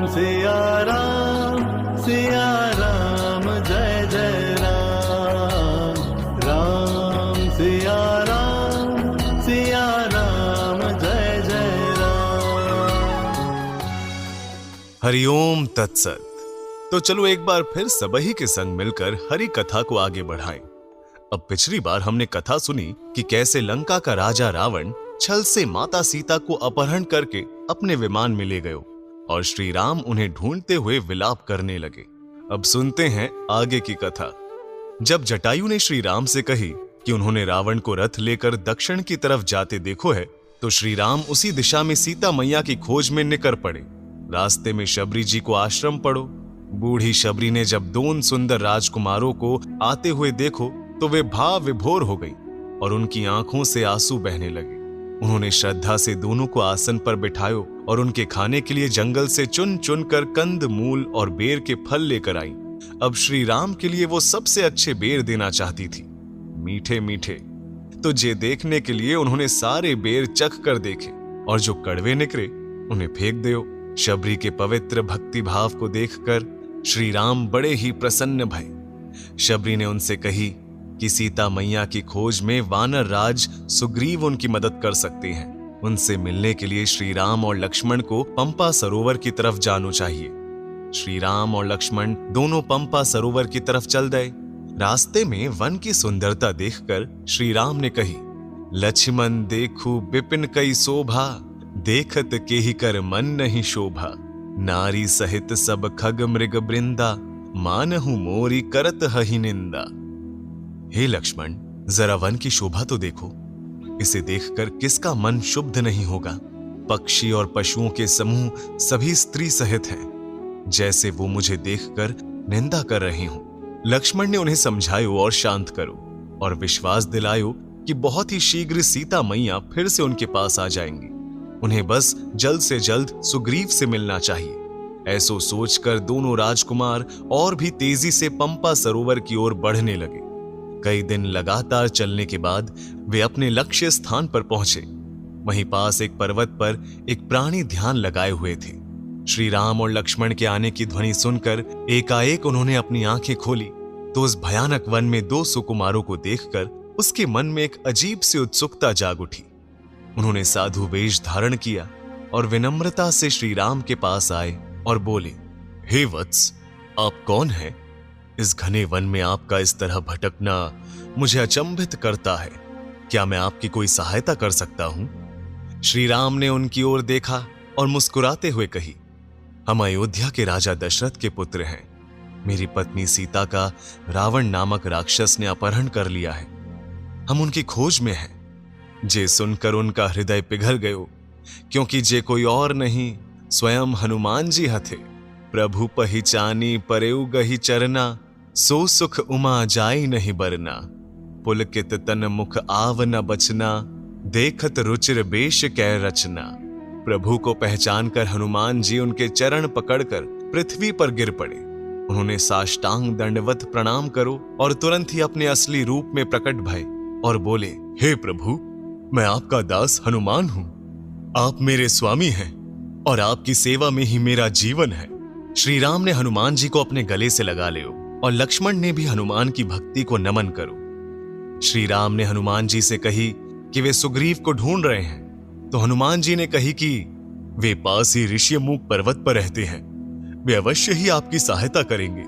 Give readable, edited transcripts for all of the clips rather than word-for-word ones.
सिया राम जय जय राम, राम सिया राम जय जय राम। हरिओम तत्सत। तो चलो एक बार फिर सबही के संग मिलकर हरि कथा को आगे बढ़ाएं। अब पिछली बार हमने कथा सुनी कि कैसे लंका का राजा रावण छल से माता सीता को अपहरण करके अपने विमान में ले गए और श्री राम उन्हें ढूंढते हुए विलाप करने लगे। अब सुनते हैं आगे की कथा। जब जटायु ने श्री राम से कही कि उन्होंने रावण को रथ लेकर दक्षिण की तरफ जाते देखो है, तो श्री राम उसी दिशा में सीता मैया की खोज में निकर पड़े। रास्ते में शबरी जी को आश्रम पड़ो। बूढ़ी शबरी ने जब दोन सुंदर राजकुमारों को आते हुए देखो तो वे भाव विभोर हो गई और उनकी आंखों से आंसू बहने लगे। उन्होंने श्रद्धा से दोनों को आसन पर बिठायो और उनके खाने के लिए जंगल से चुन चुन कर कंद मूल और बेर के फल लेकर आई। अब श्री राम के लिए वो सबसे अच्छे बेर देना चाहती थी, मीठे मीठे। तो जे देखने के लिए उन्होंने सारे बेर चख कर देखे और जो कड़वे निकले उन्हें फेंक दो। शबरी के पवित्र भक्ति भाव को देखकर श्री राम बड़े ही प्रसन्न भये। शबरी ने उनसे कही कि सीता मैया की खोज में वानर राज सुग्रीव उनकी मदद कर सकते हैं। उनसे मिलने के लिए श्री राम और लक्ष्मण को पंपा सरोवर की तरफ जाना चाहिए। श्री राम और लक्ष्मण दोनों पंपा सरोवर की तरफ चल गए। रास्ते में वन की सुंदरता देखकर श्री राम ने कही, लक्ष्मण देखू बिपिन कई शोभा, देखत के ही कर मन नहीं शोभा। नारी सहित सब खग मृग वृंदा, मानहु मोरी करत हहि निंदा। हे लक्ष्मण, जरा वन की शोभा तो देखो। इसे देखकर किसका मन शुद्ध नहीं होगा। पक्षी और पशुओं के समूह सभी स्त्री सहित हैं, जैसे वो मुझे देखकर निंदा कर रही हों। लक्ष्मण ने उन्हें समझायो और शांत करो और विश्वास दिलायो कि बहुत ही शीघ्र सीता मैया फिर से उनके पास आ जाएंगी। उन्हें बस जल्द से जल्द सुग्रीव से मिलना चाहिए। ऐसो सोचकर दोनों राजकुमार और भी तेजी से पंपा सरोवर की ओर बढ़ने लगे। कई दिन लगातार चलने के बाद वे अपने लक्ष्य स्थान पर पहुंचे। वहीं पास एक पर्वत पर एक प्राणी ध्यान लगाए हुए थे। श्री राम और लक्ष्मण के आने की ध्वनि सुनकर एकाएक उन्होंने अपनी आंखें खोली तो उस भयानक वन में दो सुकुमारों को देखकर उसके मन में एक अजीब सी उत्सुकता जाग उठी। उन्होंने साधु वेश धारण किया और विनम्रता से श्री राम के पास आए और बोले, हे वत्स, आप कौन हैं? इस घने वन में आपका इस तरह भटकना मुझे अचंभित करता है। क्या मैं आपकी कोई सहायता कर सकता हूं? श्री राम ने उनकी ओर देखा और मुस्कुराते हुए कही, हम अयोध्या के राजा दशरथ के पुत्र हैं। मेरी पत्नी सीता का रावण नामक राक्षस ने अपहरण कर लिया है। हम उनकी खोज में हैं। जे सुनकर उनका हृदय पिघल गयो, क्योंकि जे कोई और नहीं स्वयं हनुमान जी हथे। प्रभु पहिचानी परेउ गही चरना, सो सुख उमा जाई नहीं बरना। पुलकित तन मुख आव न बचना, देखत रुचिर बेश कै रचना। प्रभु को पहचान कर हनुमान जी उनके चरण पकड़कर पृथ्वी पर गिर पड़े। उन्होंने साष्टांग दंडवत प्रणाम करो और तुरंत ही अपने असली रूप में प्रकट भये और बोले, हे प्रभु, मैं आपका दास हनुमान हूं। आप मेरे स्वामी हैं और आपकी सेवा में ही मेरा जीवन है। श्री राम ने हनुमान जी को अपने गले से लगा लियो और लक्ष्मण ने भी हनुमान की भक्ति को नमन करो। श्री राम ने हनुमान जी से कही कि वे सुग्रीव को ढूंढ रहे हैं, तो हनुमान जी ने कही कि वे पास ही ऋषिमुख पर्वत पर रहते हैं। वे अवश्य ही आपकी सहायता करेंगे।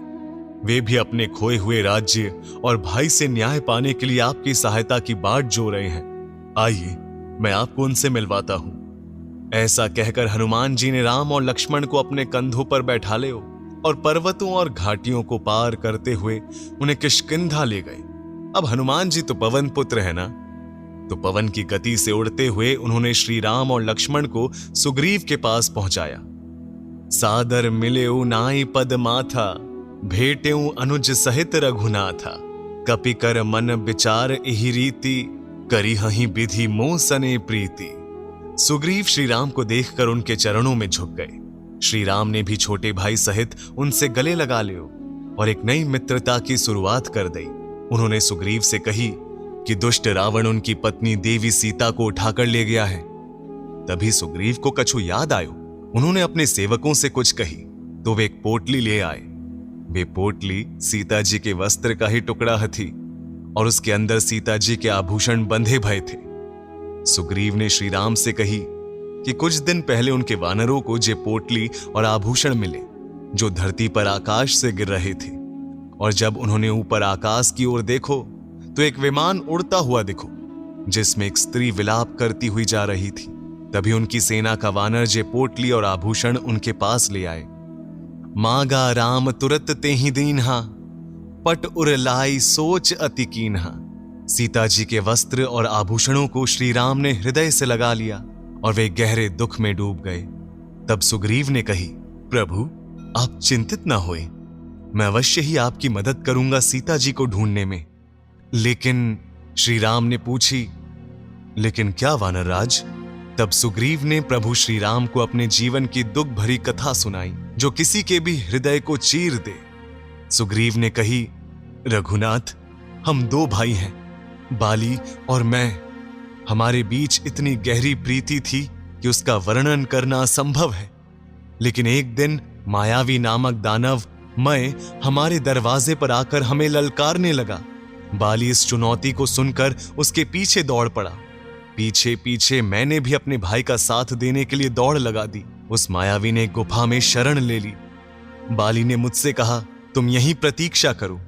वे भी अपने खोए हुए राज्य और भाई से न्याय पाने के लिए आपकी सहायता की बाट जो रहे हैं। आइए, मैं आपको उनसे मिलवाता हूं। ऐसा कहकर हनुमान जी ने राम और लक्ष्मण को अपने कंधों पर बैठा ले और पर्वतों और घाटियों को पार करते हुए उन्हें किष्किंधा ले गए। अब हनुमान जी तो पवन पुत्र है ना, तो पवन की गति से उड़ते हुए उन्होंने श्री राम और लक्ष्मण को सुग्रीव के पास पहुंचाया। सादर मिलेउ नाई पद माथा, भेटेउ अनुज सहित रघुनाथा। कपिकर मन विचार एहि रीति, करी हहि विधि मोह सने प्रीति। सुग्रीव श्री राम को देखकर उनके चरणों में झुक गए। श्री राम ने भी छोटे भाई सहित उनसे गले लगा लियो और एक नई मित्रता की शुरुआत कर दी। उन्होंने सुग्रीव से कही कि दुष्ट रावण उनकी पत्नी देवी सीता को उठाकर ले गया है। तभी सुग्रीव को कछु याद आयो उन्होंने अपने सेवकों से कुछ कही तो वे एक पोटली ले आए। वे पोटली सीता जी के वस्त्र का ही टुकड़ा थी और उसके अंदर सीता जी के आभूषण बंधे भये थे। सुग्रीव ने श्री राम से कही कि कुछ दिन पहले उनके वानरों को ये पोटली और आभूषण मिले जो धरती पर आकाश से गिर रहे थे, और जब उन्होंने ऊपर आकाश की ओर देखो तो एक विमान उड़ता हुआ दिखो जिसमें एक स्त्री विलाप करती हुई जा रही थी। तभी उनकी सेना का वानर जे पोटली और आभूषण उनके पास ले आए। मांगा राम तुरत ते ही दीन्हा, पट उर लाई सोच अति कीन्हा। सीता जी के वस्त्र और आभूषणों को श्री राम ने हृदय से लगा लिया और वे गहरे दुख में डूब गए। तब सुग्रीव ने कही, प्रभु आप चिंतित ना होए, मैं अवश्य ही आपकी मदद करूंगा सीता जी को ढूंढने में। लेकिन श्री राम ने पूछी, लेकिन क्या वानर राज? तब सुग्रीव ने प्रभु श्री राम को अपने जीवन की दुख भरी कथा सुनाई जो किसी के भी हृदय को चीर दे। सुग्रीव ने कही, रघुनाथ हम दो भाई हैं, बाली और मैं। हमारे बीच इतनी गहरी प्रीति थी कि उसका वर्णन करना असंभव है। लेकिन एक दिन मायावी नामक दानव मैं हमारे दरवाजे पर आकर हमें ललकारने लगा। बाली इस चुनौती को सुनकर उसके पीछे दौड़ पड़ा। पीछे पीछे मैंने भी अपने भाई का साथ देने के लिए दौड़ लगा दी। उस मायावी ने गुफा में शरण ले ली। बाली ने मुझसे कहा, तुम यहीं प्रतीक्षा करो,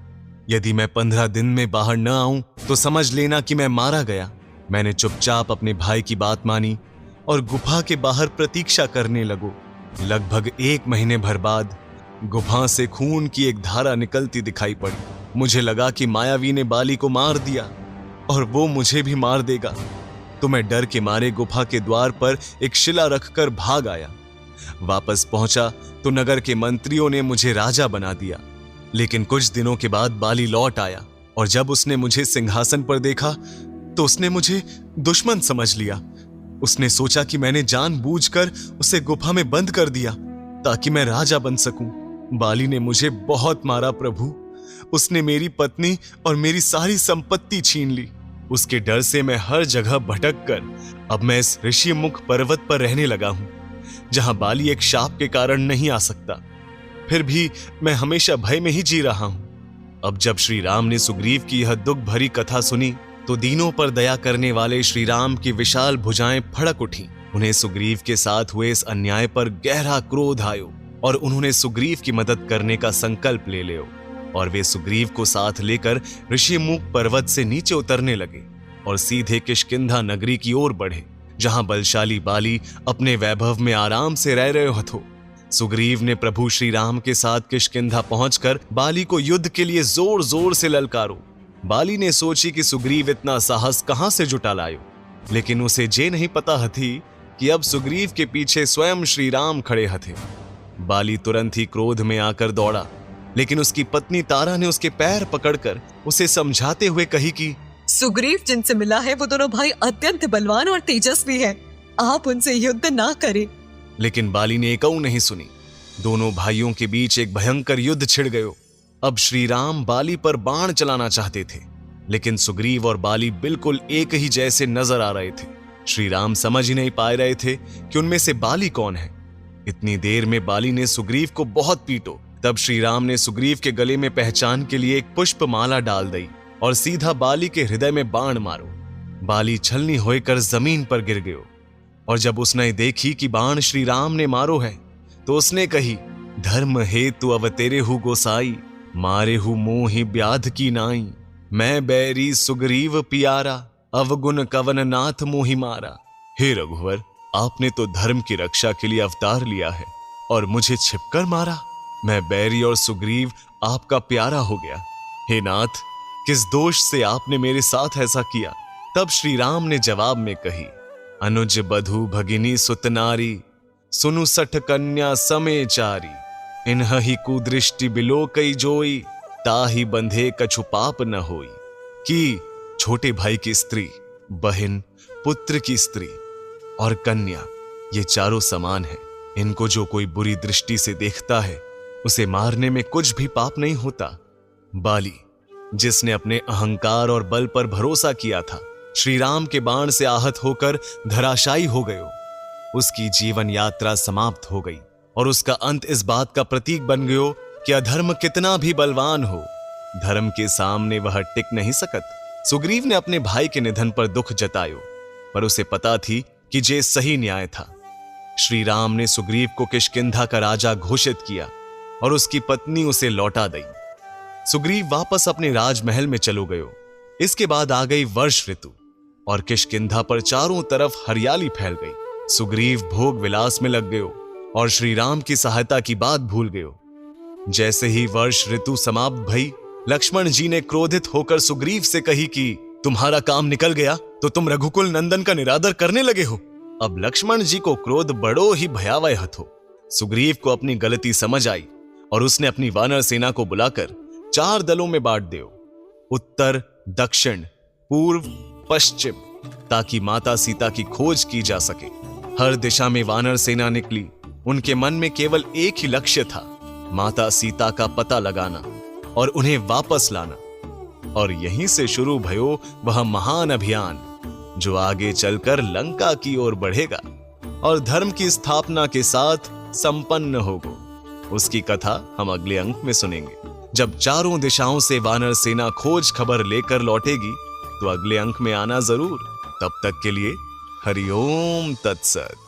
यदि मैं 15 दिन में बाहर न आऊं तो समझ लेना कि मैं मारा गया। मैंने चुपचाप अपने भाई की बात मानी और गुफा के बाहर प्रतीक्षा करने लगो। लगभग 1 महीने भर बाद गुफा से खून की एक धारा निकलती दिखाई पड़ी। मुझे लगा कि मायावी ने बाली को मार दिया और वो मुझे भी मार देगा, तो मैं डर के मारे गुफा के द्वार पर एक शिला रखकर भाग आया। वापस पहुंचा तो नगर के मंत्रियों ने मुझे राजा बना दिया। लेकिन कुछ दिनों के बाद बाली लौट आया और जब उसने मुझे सिंहासन पर देखा तो उसने मुझे दुश्मन समझ लिया। उसने सोचा कि मैंने जानबूझकर उसे गुफा में बंद कर दिया ताकि मैं राजा बन सकूं। बाली ने मुझे बहुत मारा प्रभु। उसने मेरी पत्नी और मेरी सारी संपत्ति छीन ली। उसके डर से मैं हर जगह भटक कर अब मैं इस ऋषिमुख पर्वत पर रहने लगा हूं, जहां बाली एक शाप के कारण नहीं आ सकता। फिर भी मैं हमेशा भय में ही जी रहा हूं। अब जब श्री राम ने सुग्रीव की यह दुख भरी कथा सुनी तो दीनों पर दया करने वाले श्री राम की विशाल भुजाएं फड़क उठी। उन्हें सुग्रीव के साथ हुए इस अन्याय पर गहरा क्रोध आयो और उन्होंने सुग्रीव की मदद करने का संकल्प ले लियो और वे सुग्रीव को साथ लेकर ऋषिमुख पर्वत से नीचे उतरने लगे और सीधे किष्किंधा नगरी की ओर बढ़े, जहां बलशाली बाली अपने वैभव में आराम से रह रहे हो। सुग्रीव ने प्रभु श्री राम के साथ किष्किंधा पहुंचकर बाली को युद्ध के लिए जोर जोर से ललकारो। बाली ने सोची कि सुग्रीव इतना साहस कहां से जुटा लायो, लेकिन उसे ये नहीं पता थी कि अब सुग्रीव के पीछे स्वयं श्री राम खड़े हथे। बाली तुरंत ही क्रोध में आकर दौड़ा, लेकिन उसकी पत्नी तारा ने उसके पैर पकड़कर उसे समझाते हुए कही कि सुग्रीव जिनसे मिला है वो दोनों भाई अत्यंत बलवान और तेजस्वी हैं। आप उनसे युद्ध ना करें। लेकिन बाली ने एकऊ नहीं सुनी। दोनों भाइयों के बीच एक भयंकर युद्ध छिड़ गयो। अब श्री राम बाली पर बाण चलाना चाहते थे, लेकिन सुग्रीव और बाली बिल्कुल एक ही जैसे नजर आ रहे थे। श्री राम समझ ही नहीं पा रहे थे कि उनमें से बाली कौन है। इतनी देर में बाली ने सुग्रीव को बहुत पीटो। तब श्री राम ने सुग्रीव के गले में पहचान के लिए एक पुष्प माला डाल दी और सीधा बाली के हृदय में बाण मारो। बाली छलनी होकर जमीन पर गिर गयो और जब उसने देखी कि बाण श्री राम ने मारो है तो उसने कही, धर्म हेतु अवतेरे हु गोसाई, मारे हु मोहि ब्याध की नाई। मैं बैरी सुग्रीव पियारा, अवगुण कवन नाथ मोहि मारा। हे रघुवर, आपने तो धर्म की रक्षा के लिए अवतार लिया है और मुझे छिपकर मारा। मैं बैरी और सुग्रीव आपका प्यारा हो गया। हे नाथ, किस दोष से आपने मेरे साथ ऐसा किया? तब श्री राम ने जवाब में कही, अनुज बधु भगिनी सुतनारी, सुनु सठ कन्या समय चारी। इन्ह ही कुदृष्टि बिलो कई जोई, ताही बंधे कछु पाप न होई। कि छोटे भाई की स्त्री, बहन, पुत्र की स्त्री और कन्या, ये चारों समान है। इनको जो कोई बुरी दृष्टि से देखता है उसे मारने में कुछ भी पाप नहीं होता। बाली, जिसने अपने अहंकार और बल पर भरोसा किया था, श्री राम के बाण से आहत होकर धराशायी हो गयो। उसकी जीवन यात्रा समाप्त हो गई और उसका अंत इस बात का प्रतीक बन गयो कि अधर्म कितना भी बलवान हो, धर्म के सामने वह टिक नहीं सकत। सुग्रीव ने अपने भाई के निधन पर दुख जतायो, पर उसे पता थी कि ये सही न्याय था। श्री राम ने सुग्रीव को किष्किंधा का राजा घोषित किया और उसकी पत्नी उसे लौटा दी। सुग्रीव वापस अपने राजमहल में चलो गयो। इसके बाद आ गई वर्ष ऋतु और किष्किंधा पर चारों तरफ हरियाली फैल गई। सुग्रीव भोग विलास में लग गयो और श्री राम की सहायता की बात भूल गयो। जैसे ही वर्ष ऋतु समाप्त भई, लक्ष्मण जी ने क्रोधित होकर सुग्रीव से कही कि तुम्हारा काम निकल गया तो तुम रघुकुल नंदन का निरादर करने लगे हो। अब लक्ष्मण जी को क्रोध बड़ो ही भयावह हो। सुग्रीव को अपनी गलती समझ आई और उसने अपनी वानर सेना को बुलाकर 4 दलों में बांट दियो, उत्तर, दक्षिण, पूर्व, पश्चिम, ताकि माता सीता की खोज की जा सके। हर दिशा में वानर सेना निकली। उनके मन में केवल एक ही लक्ष्य था, माता सीता का पता लगाना और उन्हें वापस लाना। और यहीं से शुरू भयो वह महान अभियान जो आगे चलकर लंका की ओर बढ़ेगा और धर्म की स्थापना के साथ संपन्न होगा। उसकी कथा हम अगले अंक में सुनेंगे। जब चारों दिशाओं से वानर सेना खोज खबर लेकर लौटेगी तो अगले अंक में आना जरूर। तब तक के लिए हरिओम तत्सत।